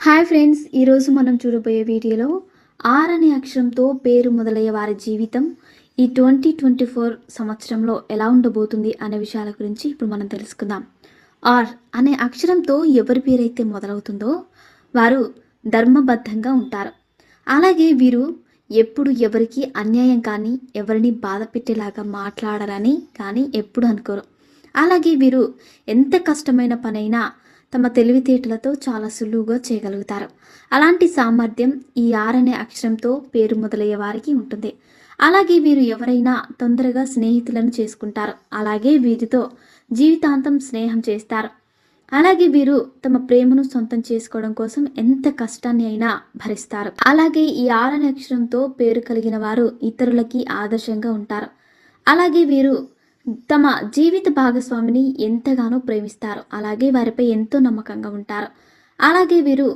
Hi friends, ఈరోజు మనం చూడబోయే వీడియోలో ఆర్ అనే అక్షరంతో పేరు మొదలయ్యే వారి జీవితం ఈ 2024 సంవత్సరంలో ఎలా ఉండబోతుంది అనే విషయాల గురించి ఇప్పుడు మనం తెలుసుకుందాం. ఆర్ అనే అక్షరంతో ఎవరి పేరైతే మొదలవుతుందో వారు ధర్మబద్ధంగా ఉంటారు. అలాగే వీరు ఎప్పుడు ఎవరికి అన్యాయం కానీ ఎవరిని బాధ పెట్టేలాగా మాట్లాడరని కానీ ఎప్పుడు అనుకోరు. అలాగే వీరు ఎంత కష్టమైన పనైనా తమ తెలివితేటలతో చాలా సులువుగా చేయగలుగుతారు. అలాంటి సామర్థ్యం ఈ ఆర్ అనే అక్షరంతో పేరు మొదలయ్యే వారికి ఉంటుంది. అలాగే వీరు ఎవరైనా తొందరగా స్నేహితులను చేసుకుంటారు. అలాగే వీరితో జీవితాంతం స్నేహం చేస్తారు. అలాగే వీరు తమ ప్రేమను సొంతం చేసుకోవడం కోసం ఎంత కష్టాన్ని అయినా భరిస్తారు. అలాగే ఈ ఆర్ అనే అక్షరంతో పేరు కలిగిన వారు ఇతరులకి ఆదర్శంగా ఉంటారు. అలాగే వీరు తమ జీవిత భాగస్వామిని ఎంతగానో ప్రేమిస్తారు. అలాగే వారిపై ఎంతో నమ్మకంగా ఉంటారు. అలాగే వీరు